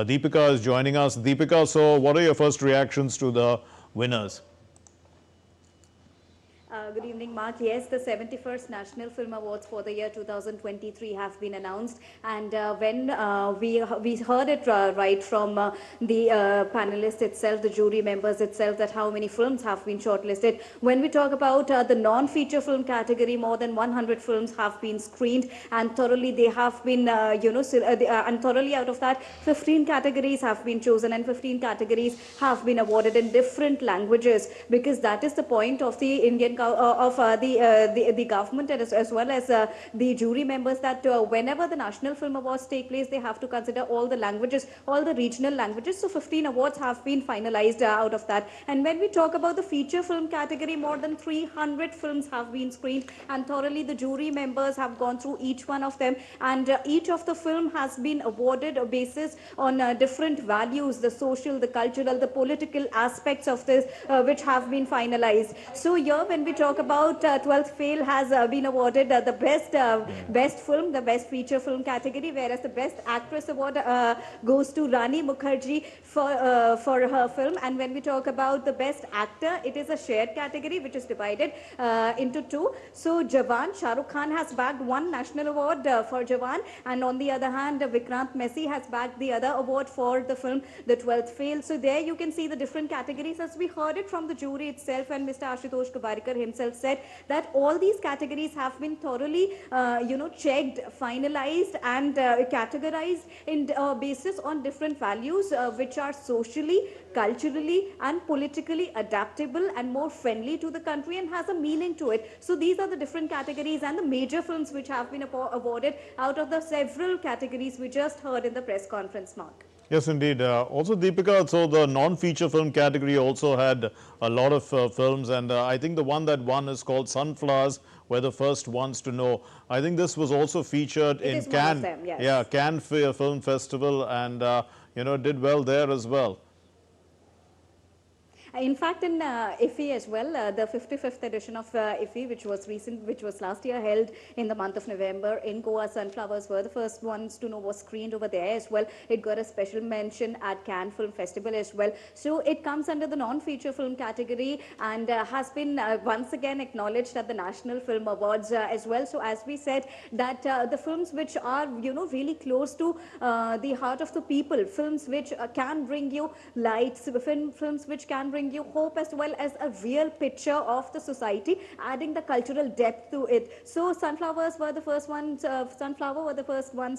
Deepika is joining us. Deepika, so what are your first reactions to the winners? Good evening, Mark. Yes, the 71st National Film Awards for the year 2023 have been announced, and when we heard it right from the panelists itself, the jury members itself, that how many films have been shortlisted. When we talk about the non-feature film category, more than 100 films have been screened, and thoroughly they have been, and thoroughly out of that, 15 categories have been chosen, and 15 categories have been awarded in different languages, because that is the point of the Indian the government, and as well as the jury members, that whenever the National Film Awards take place, they have to consider all the languages, all the regional languages. So 15 awards have been finalized out of that. And when we talk about the feature film category, more than 300 films have been screened, and thoroughly the jury members have gone through each one of them, and each of the film has been awarded a basis on different values, the social, the cultural, the political aspects of this, which have been finalized. So here, when we talk about 12th Fail has been awarded the best film, the best feature film category, whereas the best actress award goes to Rani Mukherjee for her film. And when we talk about the best actor, it is a shared category which is divided into two. So Jawan, Shah Rukh Khan has bagged one national award for Jawan, and on the other hand, Vikrant Messi has bagged the other award for the film The 12th Fail. So there you can see the different categories, as we heard it from the jury itself, and Mr. Ashutosh Kavarikar himself said that all these categories have been thoroughly checked, finalized, and categorized in basis on different values which are socially, culturally, and politically adaptable and more friendly to the country, and has a meaning to it. So these are the different categories and the major films which have been awarded out of the several categories we just heard in the press conference, Mark. Yes, indeed. Also, Deepika, so the non-feature film category also had a lot of films, and I think the one that won is called Sunflowers. We're the first ones to know. I think this was also featured in Cannes. Yes. Yeah, Cannes Film Festival, and did well there as well. In fact, in IFFI as well, the 55th edition of IFFI, which was last year held in the month of November in Goa, Sunflowers were the first ones to know, was screened over there as well. It got a special mention at Cannes Film Festival as well. So it comes under the non-feature film category, and has been once again acknowledged at the National Film Awards as well. So as we said, that the films which are really close to the heart of the people, films which can bring you light, films which can bring you hope, as well as a real picture of the society, adding the cultural depth to it. So Sunflower were the first ones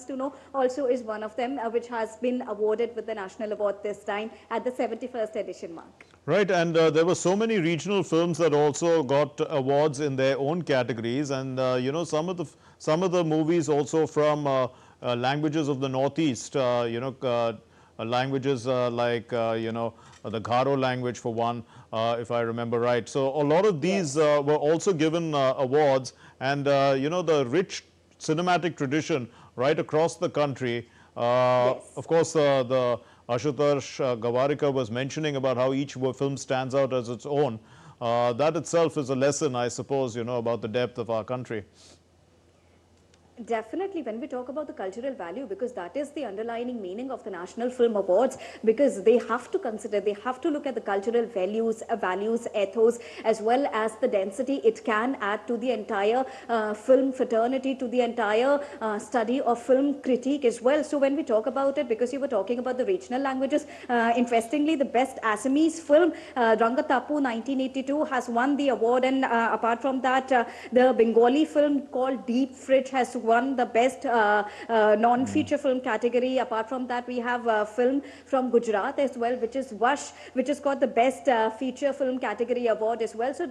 to know, also is one of them, which has been awarded with the national award this time at the 71st edition, Mark. Right, and there were so many regional films that also got awards in their own categories, and some of the movies also from languages of the Northeast, languages like the Garo language for one, if I remember right. So a lot of these were also given awards, and the rich cinematic tradition right across the country. Of course, the Ashutosh Gavarikar was mentioning about how each film stands out as its own. That itself is a lesson, I suppose, about the depth of our country. Definitely, when we talk about the cultural value, because that is the underlying meaning of the National Film Awards, because they have to consider, they have to look at the cultural values, ethos, as well as the density it can add to the entire film fraternity, to the entire study of film critique as well. So when we talk about it, because you were talking about the regional languages, interestingly, the best Assamese film, Rangatapu 1982, has won the award, and apart from that, the Bengali film called Deep Fridge has won the best non-feature film category. Apart from that, we have a film from Gujarat as well, which is Vash, which has got the best feature film category award as well. So,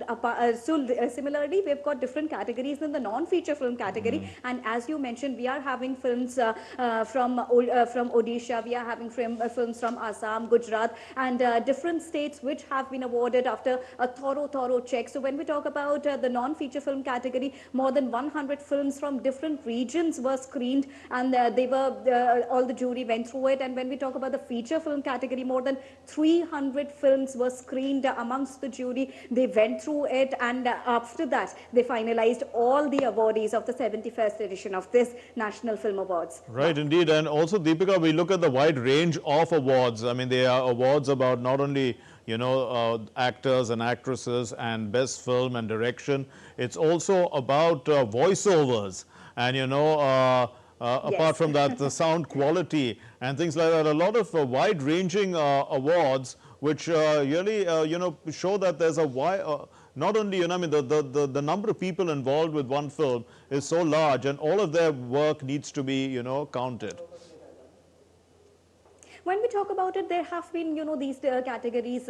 similarly, we've got different categories in the non-feature film category. And as you mentioned, we are having films from Odisha, we are having films from Assam, Gujarat, and different states which have been awarded after a thorough check. So when we talk about the non-feature film category, more than 100 films from different regions were screened, and all the jury went through it. And when we talk about the feature film category, more than 300 films were screened amongst the jury. They went through it, and after that, they finalized all the awardees of the 71st edition of this National Film Awards. Right, indeed. And also, Deepika, we look at the wide range of awards. I mean, there are awards about not only, actors and actresses and best film and direction. It's also about voiceovers and, apart from that, the sound quality and things like that. A lot of wide-ranging awards which really, show that there's a wide, not only, the number of people involved with one film is so large, and all of their work needs to be, counted. When we talk about it, there have been, these categories,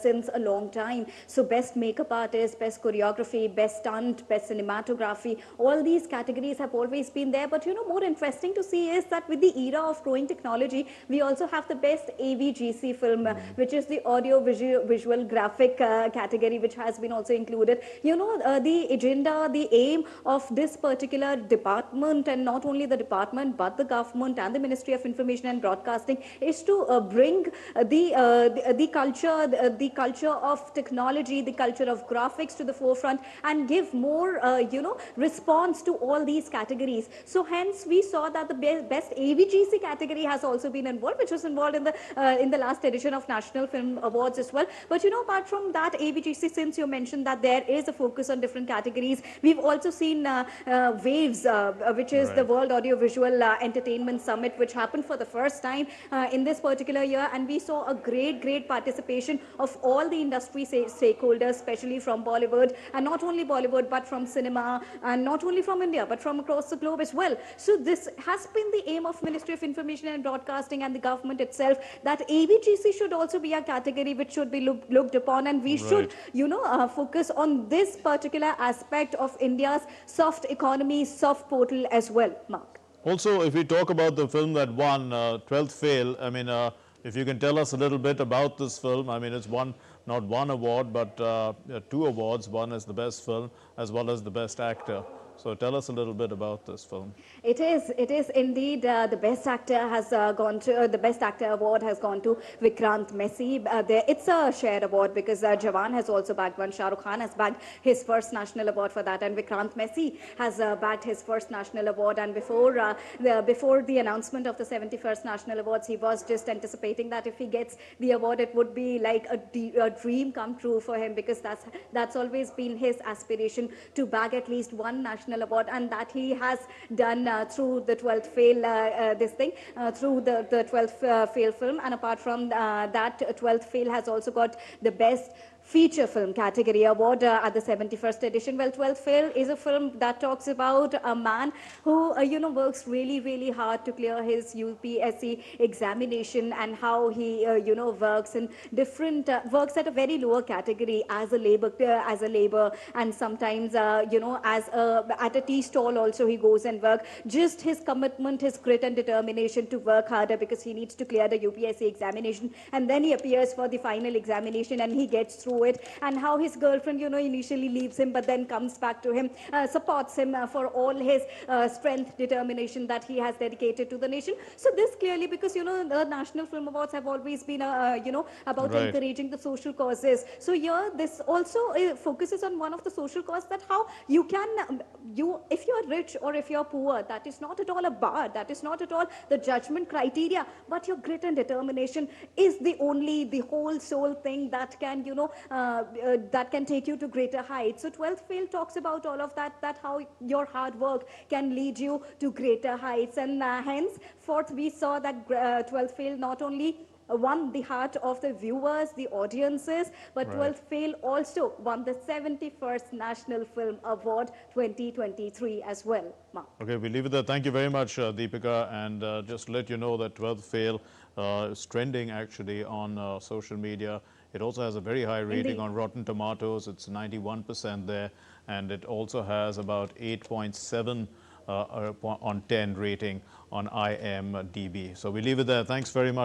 since a long time. So best makeup artist, best choreography, best stunt, best cinematography, all these categories have always been there. But, more interesting to see is that with the era of growing technology, we also have the best AVGC film, which is the audio visual graphic category, which has been also included. The agenda, the aim of this particular department, and not only the department, but the government and the Ministry of Information and Broadcasting, is to bring the culture of technology, the culture of graphics to the forefront, and give more response to all these categories. So hence we saw that the best AVGC category has also been involved, which was involved in the last edition of National Film Awards as well. But apart from that, AVGC, since you mentioned that there is a focus on different categories, we've also seen WAVES, which is the World Audio Visual Entertainment Summit, which happened for the first time in this particular year, and we saw a great participation of all the industry stakeholders, especially from Bollywood, and not only Bollywood but from cinema, and not only from India but from across the globe as well. So this has been the aim of Ministry of Information and Broadcasting and the government itself, that AVGC should also be a category which should be looked upon, and we should focus on this particular aspect of India's soft economy, soft portal as well, Mark. Also, if we talk about the film that won, 12th Fail, I mean, if you can tell us a little bit about this film. I mean, it's won not one award, but 2 awards. One is the best film as well as the best actor. So tell us a little bit about this film. It is indeed the best actor has gone to the best actor award has gone to Vikrant Messi. It's a shared award because Jawan has also bagged one. Shah Rukh Khan has bagged his first national award for that, and Vikrant Messi has bagged his first national award. And before the announcement of the 71st National Awards, he was just anticipating that if he gets the award, it would be like a dream come true for him, because that's always been his aspiration, to bag at least one national award, and that he has done through the 12th Fail through the 12th Fail film. And apart from that, 12th Fail has also got the best feature film category award at the 71st edition. Well, 12th Fail is a film that talks about a man who works really hard to clear his UPSC examination, and how he works in different works at a very lower category as a labor, and sometimes at a tea stall also he goes and work. Just his commitment, his grit and determination to work harder, because he needs to clear the UPSC examination, and then he appears for the final examination and he gets through it, and how his girlfriend initially leaves him but then comes back to him, supports him for all his strength, determination that he has dedicated to the nation. So this clearly, because the National Film Awards have always been about encouraging the social causes. So here this also focuses on one of the social causes, that how you can if you are rich or if you are poor, that is not at all a bar, that is not at all the judgment criteria, but your grit and determination is the whole soul thing that can that can take you to greater heights. So 12th Fail talks about all of that how your hard work can lead you to greater heights, and hence fourth we saw that 12th Fail not only won the heart of the viewers, the audiences, but 12th Fail also won the 71st National Film Award 2023 as well. Mark. Okay, we leave it there. Thank you very much, Deepika, and just to let you know that 12th Fail is trending actually on social media. It also has a very high rating on Rotten Tomatoes. It's 91% there, and it also has about 8.7 on 10 rating on IMDb. So we leave it there. Thanks very much.